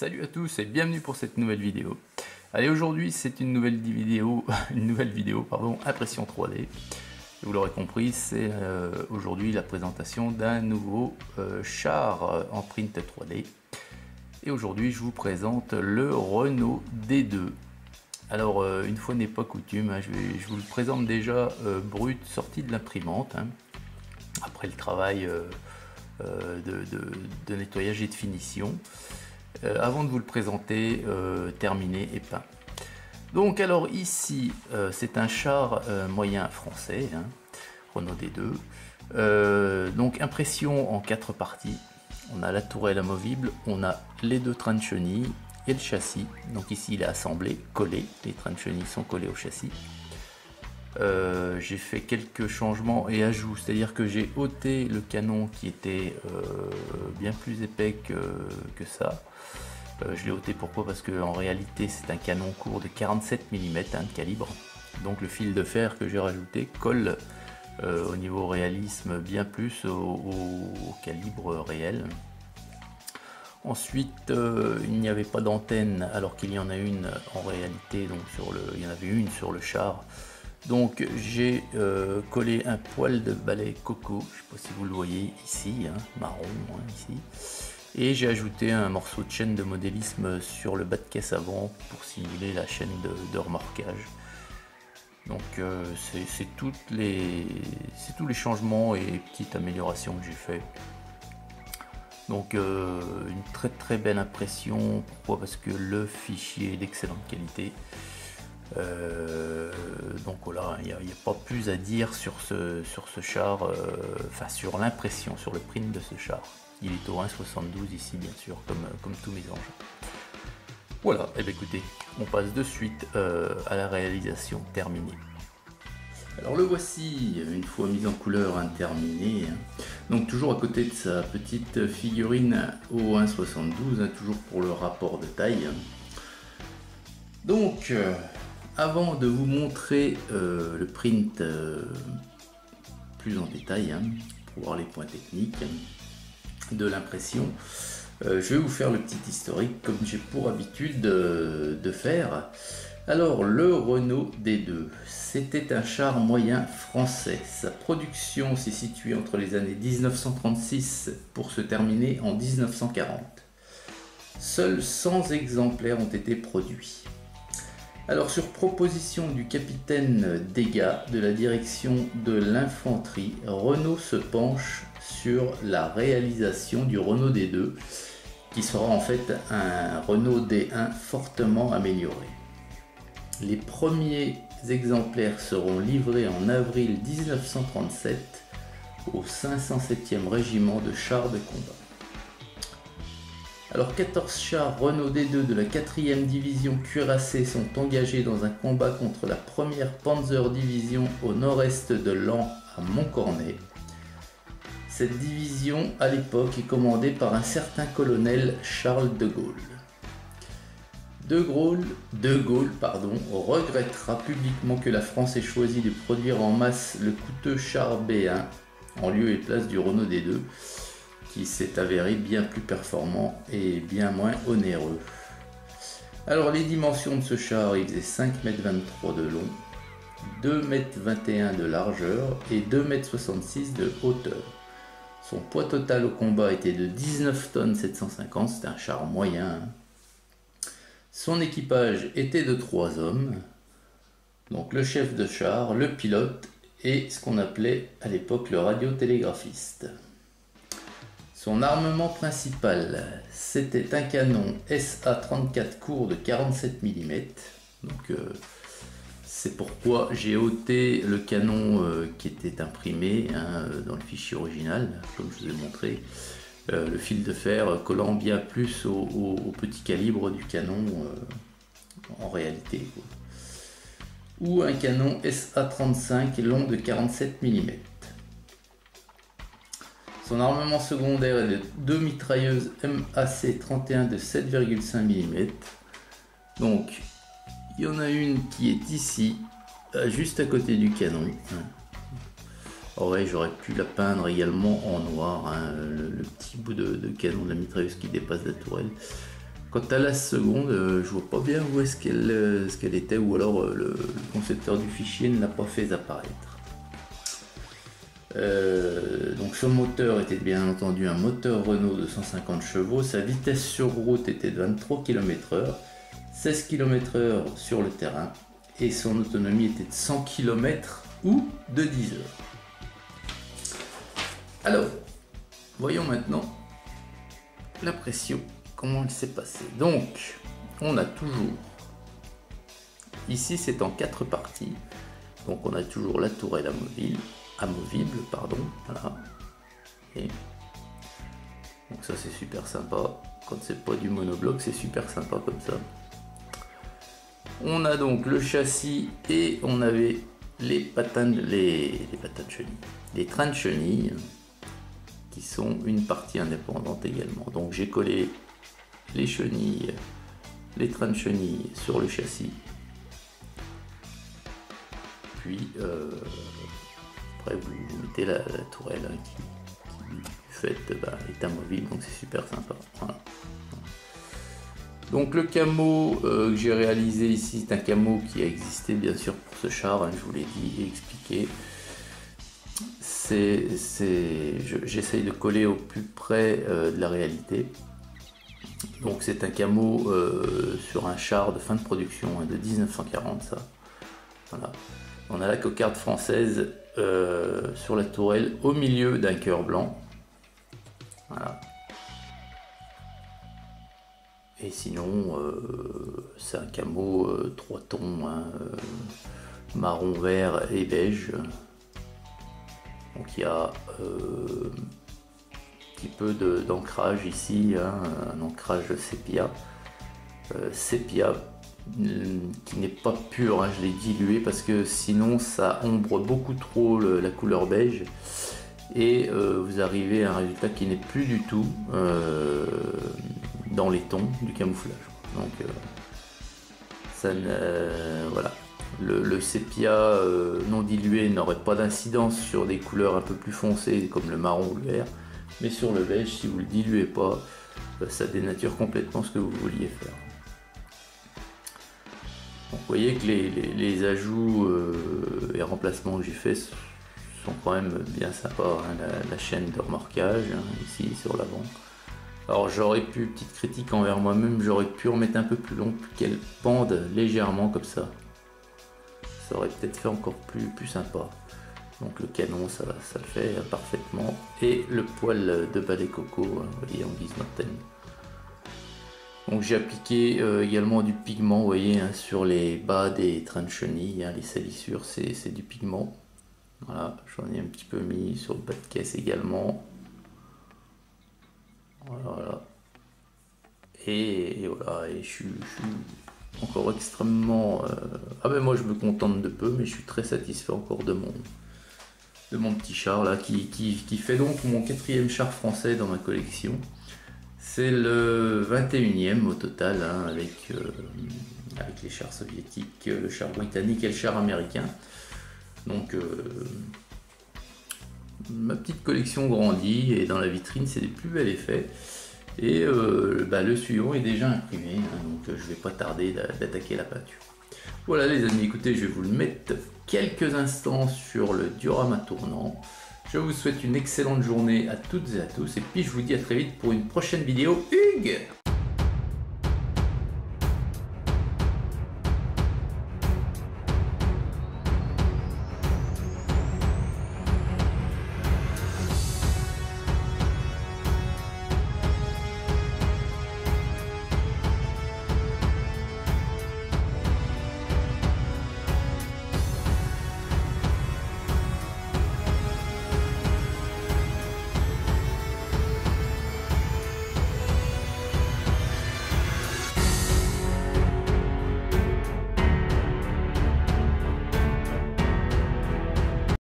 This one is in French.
Salut à tous et bienvenue pour cette nouvelle vidéo. Allez, aujourd'hui c'est une nouvelle vidéo, impression 3D. Vous l'aurez compris, c'est aujourd'hui la présentation d'un nouveau char en print 3D. Et aujourd'hui je vous présente le Renault D2. Alors une fois n'est pas coutume, je vous le présente déjà brut, sorti de l'imprimante, après le travail de nettoyage et de finition. Avant de vous le présenter terminé et peint. Donc alors ici c'est un char moyen français, Renault D2. Donc impression en 4 parties. On a la tourelle amovible, on a les 2 trains de chenilles et le châssis. Donc ici il est assemblé, collé, les trains de chenilles sont collés au châssis. J'ai fait quelques changements et ajouts, c'est-à-dire que j'ai ôté le canon qui était bien plus épais que ça. Je l'ai ôté pourquoi? Parce que en réalité c'est un canon court de 47 mm de calibre, donc le fil de fer que j'ai rajouté colle au niveau réalisme bien plus au calibre réel. Ensuite il n'y avait pas d'antenne alors qu'il y en a une en réalité, donc il y en avait une sur le char. Donc j'ai collé un poil de balai coco, je ne sais pas si vous le voyez ici, marron ici, et j'ai ajouté un morceau de chaîne de modélisme sur le bas de caisse avant pour simuler la chaîne de remorquage. Donc c'est tous les changements et petites améliorations que j'ai fait. Donc une très belle impression. Pourquoi? Parce que le fichier est d'excellente qualité. Donc voilà, il n'y a pas plus à dire sur ce char, enfin sur l'impression, sur le print de ce char. Il est au 1,72 ici bien sûr, comme tous mes engins. Voilà, et bien écoutez, on passe de suite à la réalisation terminée. Alors le voici, une fois mis en couleur, terminé. Donc toujours à côté de sa petite figurine au 1,72, toujours pour le rapport de taille. Donc avant de vous montrer le print plus en détail, pour voir les points techniques de l'impression, je vais vous faire le petit historique comme j'ai pour habitude de faire. Alors le Renault D2, c'était un char moyen français. Sa production s'est située entre les années 1936 pour se terminer en 1940. Seuls 100 exemplaires ont été produits. Alors sur proposition du capitaine Degas de la direction de l'infanterie, Renault se penche sur la réalisation du Renault D2, qui sera en fait un Renault D1 fortement amélioré. Les premiers exemplaires seront livrés en avril 1937 au 507e régiment de chars de combat. Alors 14 chars Renault D2 de la 4e division cuirassée sont engagés dans un combat contre la 1re Panzer Division au nord-est de Laon à Montcornet. Cette division à l'époque est commandée par un certain colonel Charles de Gaulle. De Gaulle regrettera publiquement que la France ait choisi de produire en masse le coûteux char B1 en lieu et place du Renault D2, qui s'est avéré bien plus performant et bien moins onéreux. Alors les dimensions de ce char, il faisait 5,23 m de long, 2,21 m de largeur et 2,66 m de hauteur. Son poids total au combat était de 19 tonnes 750, c'était un char moyen. Son équipage était de 3 hommes, donc le chef de char, le pilote et ce qu'on appelait à l'époque le radiotélégraphiste. Son armement principal, c'était un canon SA-34 court de 47 mm. Donc c'est pourquoi j'ai ôté le canon qui était imprimé dans le fichier original, comme je vous ai montré. Le fil de fer collant bien plus au petit calibre du canon en réalité. Ou un canon SA-35 long de 47 mm. Son armement secondaire est de 2 mitrailleuses MAC-31 de 7,5 mm. Donc, il y en a une qui est ici, juste à côté du canon. Oh ouais, j'aurais pu la peindre également en noir, le petit bout de canon de la mitrailleuse qui dépasse la tourelle. Quant à la seconde, je vois pas bien où est-ce qu'elle était, ou alors le concepteur du fichier ne l'a pas fait apparaître. Donc ce moteur était bien entendu un moteur Renault de 150 chevaux, sa vitesse sur route était de 23 km/h, 16 km/h sur le terrain, et son autonomie était de 100 km ou de 10 heures. Alors, voyons maintenant la pression, comment elle s'est passée. Donc, on a toujours, ici c'est en 4 parties, donc on a toujours la tourelle amovible, pardon, voilà. Et donc ça c'est super sympa, quand c'est pas du monobloc c'est super sympa comme ça. On a donc le châssis et on avait les trains de chenilles qui sont une partie indépendante également. Donc j'ai collé les trains de chenilles sur le châssis. Puis après vous mettez la tourelle qui est amovible, donc c'est super sympa. Voilà. Donc le camo que j'ai réalisé ici, c'est un camo qui a existé bien sûr pour ce char, hein, je vous l'ai dit et expliqué. J'essaye de coller au plus près de la réalité. Donc c'est un camo sur un char de fin de production, hein, de 1940 ça. Voilà. On a la cocarde française sur la tourelle au milieu d'un cœur blanc. Voilà. Et sinon, c'est un camo 3 tons, hein, marron, vert et beige. Donc il y a un petit peu d'ancrage ici, hein, un ancrage sépia. Sépia qui n'est pas pur, hein, je l'ai dilué parce que sinon ça ombre beaucoup trop la couleur beige. Et vous arrivez à un résultat qui n'est plus du tout dans les tons du camouflage. Donc voilà, le sépia non dilué n'aurait pas d'incidence sur des couleurs un peu plus foncées comme le marron ou le vert, mais sur le beige, si vous le diluez pas, ça dénature complètement ce que vous vouliez faire. Donc vous voyez que les ajouts et remplacements que j'ai fait sont quand même bien sympas, hein. La chaîne de remorquage, hein, ici sur l'avant. Alors j'aurais pu, petite critique envers moi-même, j'aurais pu en mettre un peu plus long, qu'elle pende légèrement comme ça. Ça aurait peut-être fait encore plus sympa. Donc le canon, ça le fait parfaitement. Et le poil de balai coco, hein, vous voyez, en guise d'antenne. Donc j'ai appliqué également du pigment, vous voyez, hein, sur les bas des trains de chenilles, hein, les salissures, c'est du pigment. Voilà, j'en ai un petit peu mis sur le bas de caisse également. Voilà. Et voilà, et je suis encore extrêmement... Ah ben moi je me contente de peu, mais je suis très satisfait encore de mon petit char là, qui fait donc mon 4e char français dans ma collection. C'est le 21e au total, hein, avec les chars soviétiques, le char britannique et le char américain. Donc ma petite collection grandit et dans la vitrine c'est des plus bels effets. Et le suivant est déjà imprimé, hein, donc je vais pas tarder d'attaquer la peinture. Voilà les amis, écoutez, je vais vous le mettre quelques instants sur le diorama tournant. Je vous souhaite une excellente journée à toutes et à tous, et puis je vous dis à très vite pour une prochaine vidéo. Hugues!